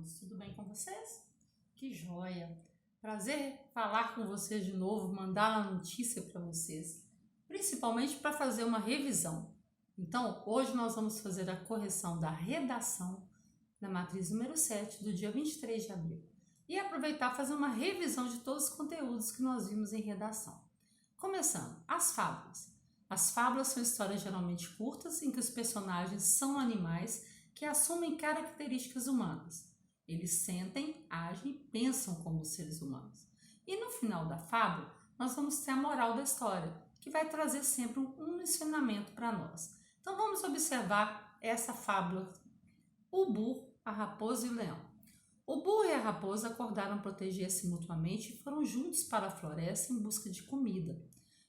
todos, tudo bem com vocês? Que joia! Prazer falar com vocês de novo, mandar uma notícia para vocês, principalmente para fazer uma revisão. Então, hoje nós vamos fazer a correção da redação da matriz número 7 do dia 23 de abril e aproveitar fazer uma revisão de todos os conteúdos que nós vimos em redação. Começando, as fábulas. As fábulas são histórias geralmente curtas em que os personagens são animais que assumem características humanas. Eles sentem, agem e pensam como os seres humanos. E no final da fábula, nós vamos ter a moral da história, que vai trazer sempre um ensinamento para nós. Então vamos observar essa fábula. O burro, a raposa e o leão. O burro e a raposa acordaram proteger-se mutuamente e foram juntos para a floresta em busca de comida.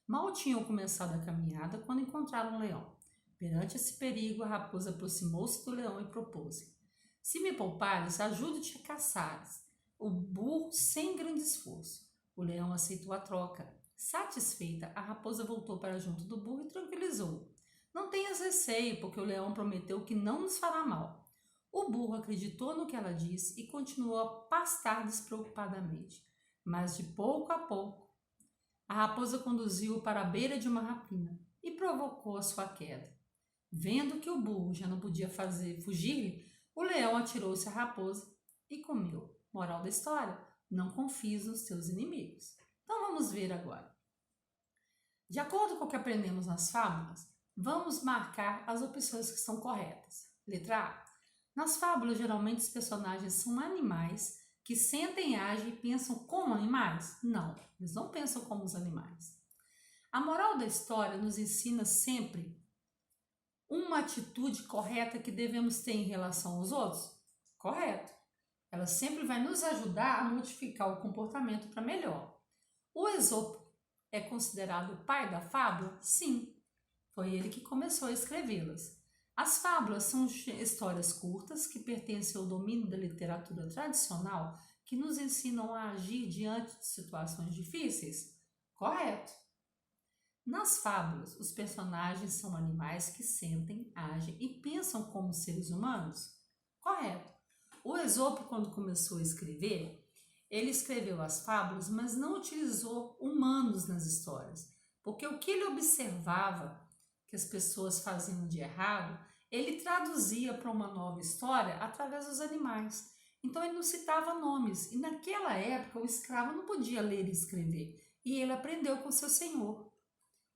Mal tinham começado a caminhada quando encontraram um leão. Perante esse perigo, a raposa aproximou-se do leão e propôs: "Se me poupares, ajudo-te a caçares." O burro sem grande esforço. O leão aceitou a troca. Satisfeita, a raposa voltou para junto do burro e tranquilizou-o: "Não tenhas receio, porque o leão prometeu que não nos fará mal." O burro acreditou no que ela disse e continuou a pastar despreocupadamente. Mas de pouco a pouco, a raposa conduziu-o para a beira de uma rapina e provocou a sua queda. Vendo que o burro já não podia fugir-lhe, o leão atirou-se à raposa e comeu. Moral da história: não confies nos teus inimigos. Então vamos ver agora. De acordo com o que aprendemos nas fábulas, vamos marcar as opções que estão corretas. Letra A. Nas fábulas, geralmente os personagens são animais que sentem, agem e pensam como animais? Não, eles não pensam como os animais. A moral da história nos ensina sempre uma atitude correta que devemos ter em relação aos outros? Correto. Ela sempre vai nos ajudar a modificar o comportamento para melhor. O Esopo é considerado o pai da fábula? Sim, foi ele que começou a escrevê-las. As fábulas são histórias curtas que pertencem ao domínio da literatura tradicional que nos ensinam a agir diante de situações difíceis? Correto. Nas fábulas, os personagens são animais que sentem, agem e pensam como seres humanos? Correto. O Esopo, quando começou a escrever, ele escreveu as fábulas, mas não utilizou humanos nas histórias, porque o que ele observava que as pessoas faziam de errado, ele traduzia para uma nova história através dos animais. Então ele não citava nomes, e naquela época o escravo não podia ler e escrever, e ele aprendeu com seu senhor.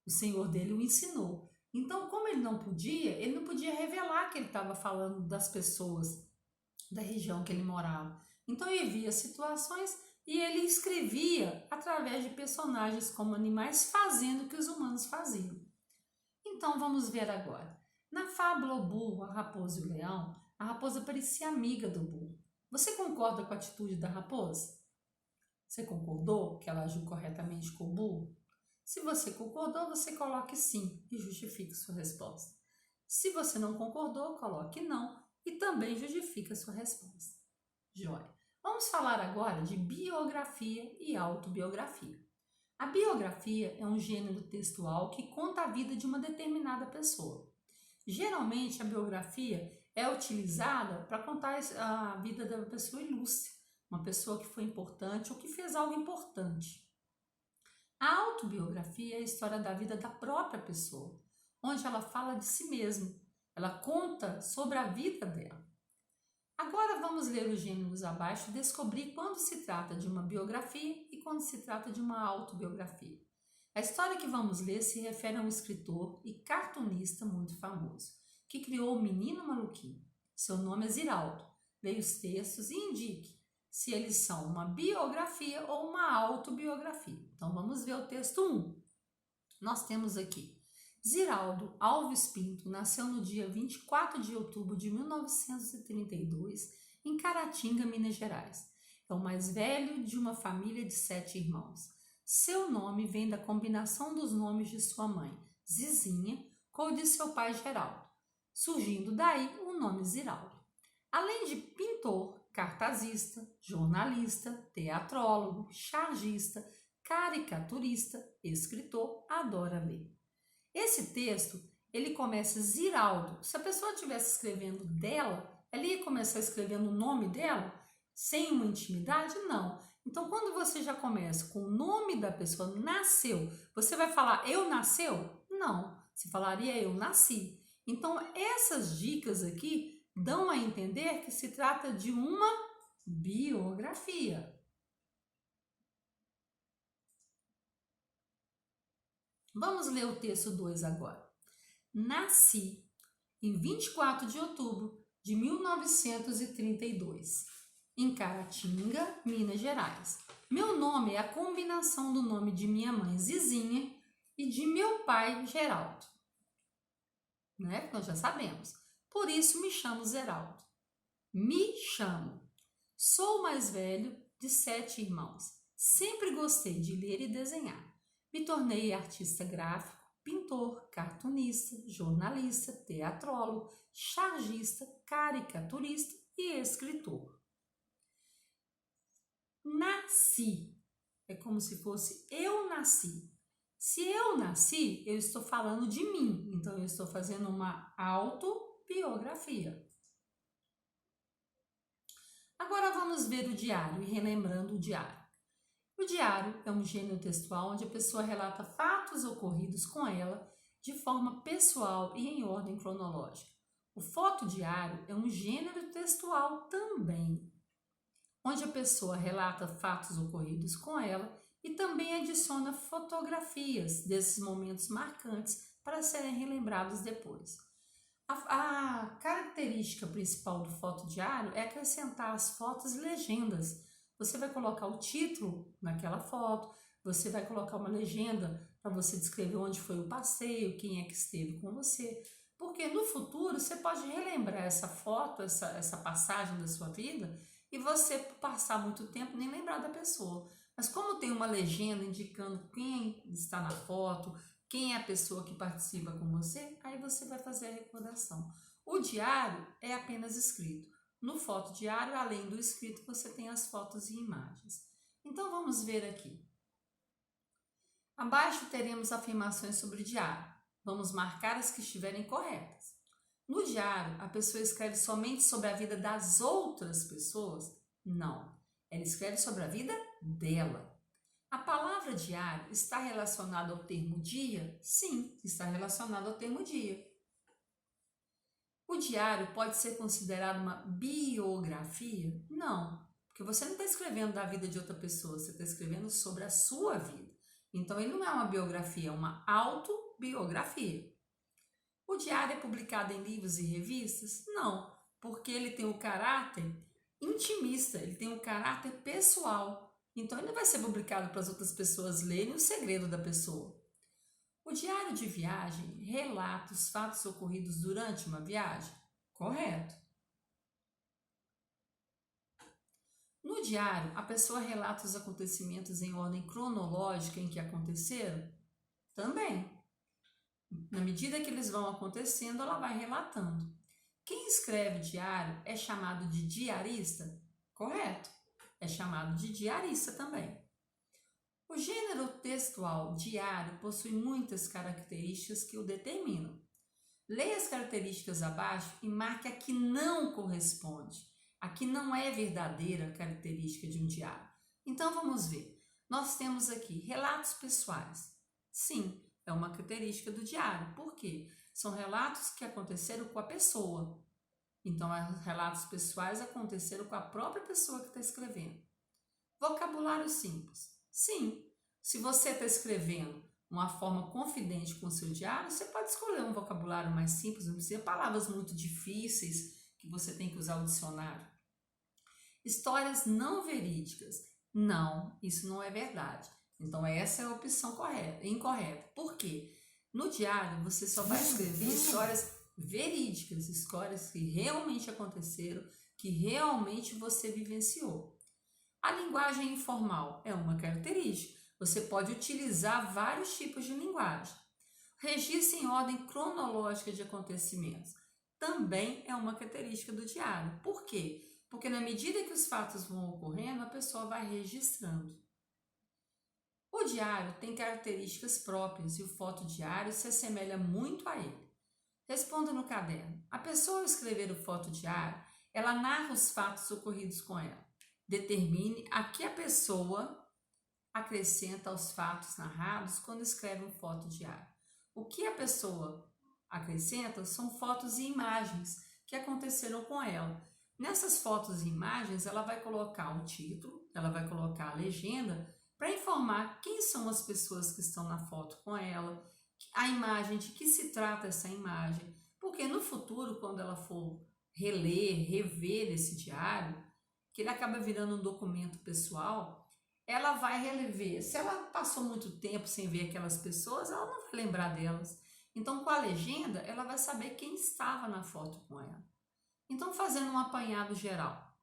O senhor dele o ensinou. Então, como ele não podia revelar que ele estava falando das pessoas da região que ele morava. Então, ele via situações e ele escrevia através de personagens como animais fazendo o que os humanos faziam. Então, vamos ver agora. Na fábula O Burro, a Raposa e o Leão, a raposa parecia amiga do burro. Você concorda com a atitude da raposa? Você concordou que ela agiu corretamente com o burro? Se você concordou, você coloque sim e justifique sua resposta. Se você não concordou, coloque não e também justifique a sua resposta. Joia! Vamos falar agora de biografia e autobiografia. A biografia é um gênero textual que conta a vida de uma determinada pessoa. Geralmente, a biografia é utilizada para contar a vida da pessoa ilustre, uma pessoa que foi importante ou que fez algo importante. A autobiografia é a história da vida da própria pessoa, onde ela fala de si mesma, ela conta sobre a vida dela. Agora vamos ler os gêneros abaixo e descobrir quando se trata de uma biografia e quando se trata de uma autobiografia. A história que vamos ler se refere a um escritor e cartunista muito famoso, que criou o Menino Maluquinho. Seu nome é Ziraldo. Leia os textos e indique se eles são uma biografia ou uma autobiografia. Então vamos ver o texto 1. Nós temos aqui: Ziraldo Alves Pinto nasceu no dia 24 de outubro de 1932 em Caratinga, Minas Gerais. É o mais velho de uma família de 7 irmãos. Seu nome vem da combinação dos nomes de sua mãe, Zizinha, com o de seu pai, Geraldo, surgindo daí o nome Ziraldo. Além de pintor, cartazista, jornalista, teatrólogo, chargista, caricaturista, escritor, adora ler. Esse texto, ele começa Ziraldo. Se a pessoa estivesse escrevendo dela, ela ia começar escrevendo o nome dela, sem uma intimidade? Não. Então, quando você já começa com o nome da pessoa, nasceu, você vai falar eu nasceu? Não, você falaria eu nasci. Então, essas dicas aqui dão a entender que se trata de uma biografia. Vamos ler o texto 2 agora. Nasci em 24 de outubro de 1932, em Caratinga, Minas Gerais. Meu nome é a combinação do nome de minha mãe, Zizinha, e de meu pai, Geraldo. Né? Nós já sabemos. Por isso me chamo Zeraldo. Me chamo. Sou o mais velho de 7 irmãos. Sempre gostei de ler e desenhar. Me tornei artista gráfico, pintor, cartunista, jornalista, teatrólogo, chargista, caricaturista e escritor. Nasci. É como se fosse eu nasci. Se eu nasci, eu estou falando de mim. Então, eu estou fazendo uma autobiografia. Agora vamos ver o diário e relembrando o diário. O diário é um gênero textual onde a pessoa relata fatos ocorridos com ela de forma pessoal e em ordem cronológica. O fotodiário é um gênero textual também, onde a pessoa relata fatos ocorridos com ela e também adiciona fotografias desses momentos marcantes para serem relembrados depois. A característica principal do fotodiário é acrescentar às fotos legendas. Você vai colocar o título naquela foto, você vai colocar uma legenda para você descrever onde foi o passeio, quem é que esteve com você. Porque no futuro você pode relembrar essa foto, essa passagem da sua vida e você passar muito tempo nem lembrar da pessoa. Mas como tem uma legenda indicando quem está na foto, quem é a pessoa que participa com você, aí você vai fazer a recordação. O diário é apenas escrito. No fotodiário, além do escrito, você tem as fotos e imagens. Então, vamos ver aqui. Abaixo teremos afirmações sobre o diário. Vamos marcar as que estiverem corretas. No diário, a pessoa escreve somente sobre a vida das outras pessoas? Não. Ela escreve sobre a vida dela. A palavra diário está relacionada ao termo dia? Sim, está relacionado ao termo dia. O diário pode ser considerado uma biografia? Não, porque você não está escrevendo da vida de outra pessoa, você está escrevendo sobre a sua vida. Então, ele não é uma biografia, é uma autobiografia. O diário é publicado em livros e revistas? Não, porque ele tem o caráter intimista, ele tem o caráter pessoal. Então, ele não vai ser publicado para as outras pessoas lerem o segredo da pessoa. O diário de viagem relata os fatos ocorridos durante uma viagem? Correto. No diário, a pessoa relata os acontecimentos em ordem cronológica em que aconteceram? Também. Na medida que eles vão acontecendo, ela vai relatando. Quem escreve diário é chamado de diarista? Correto. É chamado de diarista também. O gênero textual diário possui muitas características que o determinam. Leia as características abaixo e marque a que não corresponde, a que não é verdadeira característica de um diário. Então vamos ver. Nós temos aqui relatos pessoais. Sim, é uma característica do diário. Por quê? São relatos que aconteceram com a pessoa. Então, relatos pessoais aconteceram com a própria pessoa que está escrevendo. Vocabulário simples. Sim, se você está escrevendo uma forma confidente com o seu diário, você pode escolher um vocabulário mais simples, não precisa palavras muito difíceis que você tem que usar o dicionário. Histórias não verídicas. Não, isso não é verdade. Então, essa é a opção incorreta. Por quê? No diário, você só vai escrever histórias verídicas, histórias que realmente aconteceram, que realmente você vivenciou. A linguagem informal é uma característica. Você pode utilizar vários tipos de linguagem. Registro em ordem cronológica de acontecimentos também é uma característica do diário. Por quê? Porque na medida que os fatos vão ocorrendo, a pessoa vai registrando. O diário tem características próprias e o fotodiário se assemelha muito a ele. Responda no caderno. A pessoa ao escrever o fotodiário, ela narra os fatos ocorridos com ela. determine a que a pessoa acrescenta aos fatos narrados quando escreve um fotodiário. O que a pessoa acrescenta são fotos e imagens que aconteceram com ela. Nessas fotos e imagens, ela vai colocar o título, ela vai colocar a legenda para informar quem são as pessoas que estão na foto com ela, a imagem, de que se trata essa imagem, porque no futuro, quando ela for reler, rever esse diário, que ele acaba virando um documento pessoal, ela vai rever. Se ela passou muito tempo sem ver aquelas pessoas, ela não vai lembrar delas. Então, com a legenda, ela vai saber quem estava na foto com ela. Então, fazendo um apanhado geral,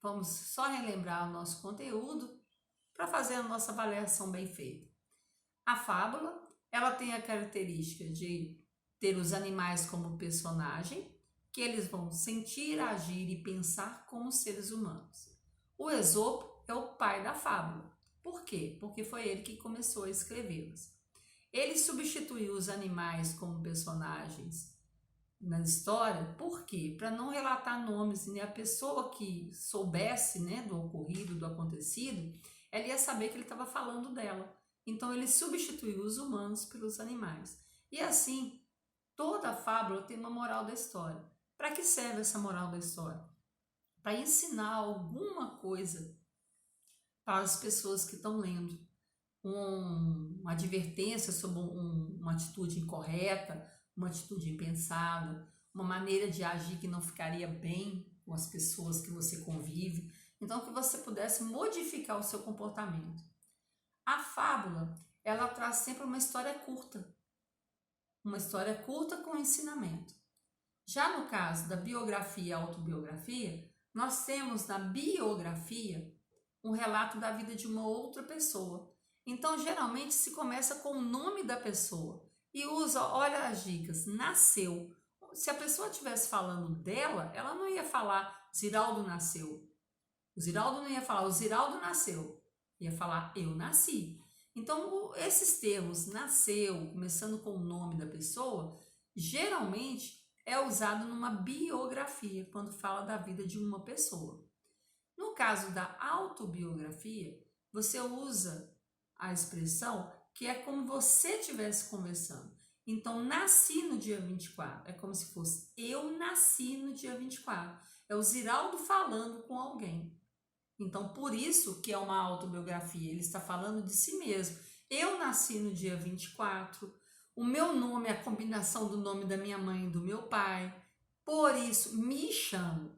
vamos só relembrar o nosso conteúdo para fazer a nossa avaliação bem feita. A fábula, ela tem a característica de ter os animais como personagem, que eles vão sentir, agir e pensar como seres humanos. O Esopo é o pai da fábula. Por quê? Porque foi ele que começou a escrevê-las. Ele substituiu os animais como personagens na história, por quê? Para não relatar nomes, e a pessoa que soubesse, né, do ocorrido, do acontecido, ela ia saber que ele estava falando dela. Então ele substituiu os humanos pelos animais. E assim, toda a fábula tem uma moral da história. Para que serve essa moral da história? Para ensinar alguma coisa para as pessoas que estão lendo. Uma advertência sobre uma atitude incorreta, uma atitude impensada, uma maneira de agir que não ficaria bem com as pessoas que você convive. Então, que você pudesse modificar o seu comportamento. A fábula, ela traz sempre uma história curta com ensinamento. Já no caso da biografia e autobiografia, nós temos na biografia um relato da vida de uma outra pessoa. Então, geralmente, se começa com o nome da pessoa e usa, olha as dicas, nasceu. Se a pessoa estivesse falando dela, ela não ia falar Ziraldo nasceu. O Ziraldo não ia falar o Ziraldo nasceu. Ia falar eu nasci. Então, esses termos, nasceu, começando com o nome da pessoa, geralmente é usado numa biografia, quando fala da vida de uma pessoa. No caso da autobiografia, você usa a expressão que é como você estivesse conversando. Então, nasci no dia 24. É como se fosse eu nasci no dia 24. É o Ziraldo falando com alguém. Então, por isso que é uma autobiografia. Ele está falando de si mesmo. Eu nasci no dia 24. O meu nome é a combinação do nome da minha mãe e do meu pai. Por isso, me chamo.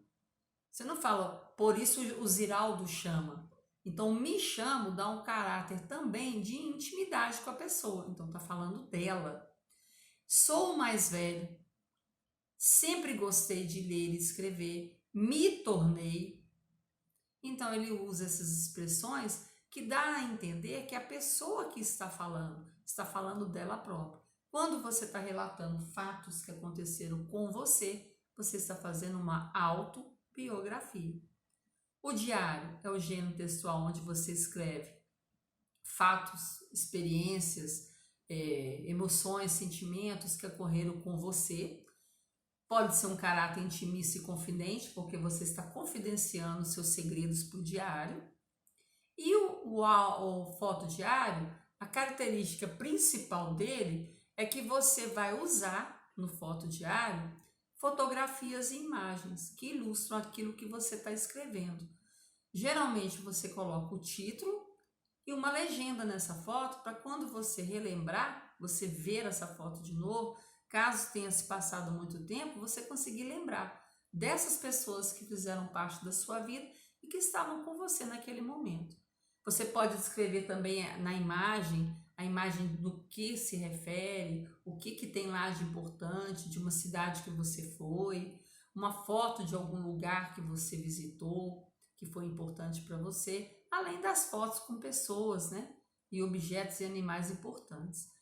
Você não fala, por isso o Ziraldo chama. Então, me chamo dá um caráter também de intimidade com a pessoa. Então, está falando dela. Sou o mais velho. Sempre gostei de ler e escrever. Me tornei. Então, ele usa essas expressões que dá a entender que a pessoa que está falando dela própria. Quando você está relatando fatos que aconteceram com você, você está fazendo uma autobiografia. O diário é o gênero textual onde você escreve fatos, experiências, emoções, sentimentos que ocorreram com você. Pode ser um caráter intimista e confidente, porque você está confidenciando seus segredos para o diário. E o fotodiário, a característica principal dele é que você vai usar no fotodiário fotografias e imagens que ilustram aquilo que você está escrevendo. Geralmente você coloca o título e uma legenda nessa foto para quando você relembrar, você ver essa foto de novo, caso tenha se passado muito tempo, você conseguir lembrar dessas pessoas que fizeram parte da sua vida e que estavam com você naquele momento. Você pode escrever também na imagem, a imagem do que se refere, o que tem lá de importante, de uma cidade que você foi, uma foto de algum lugar que você visitou, que foi importante para você, além das fotos com pessoas, né? E objetos e animais importantes.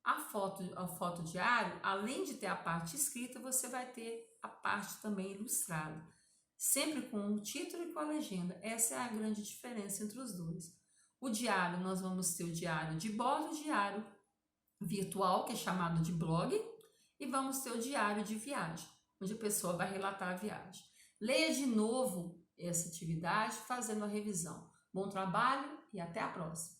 O fotodiário, além de ter a parte escrita, você vai ter a parte também ilustrada. Sempre com o título e com a legenda. Essa é a grande diferença entre os dois. O diário, nós vamos ter o diário de bordo, o diário virtual, que é chamado de blog, e vamos ter o diário de viagem, onde a pessoa vai relatar a viagem. Leia de novo essa atividade fazendo a revisão. Bom trabalho e até a próxima!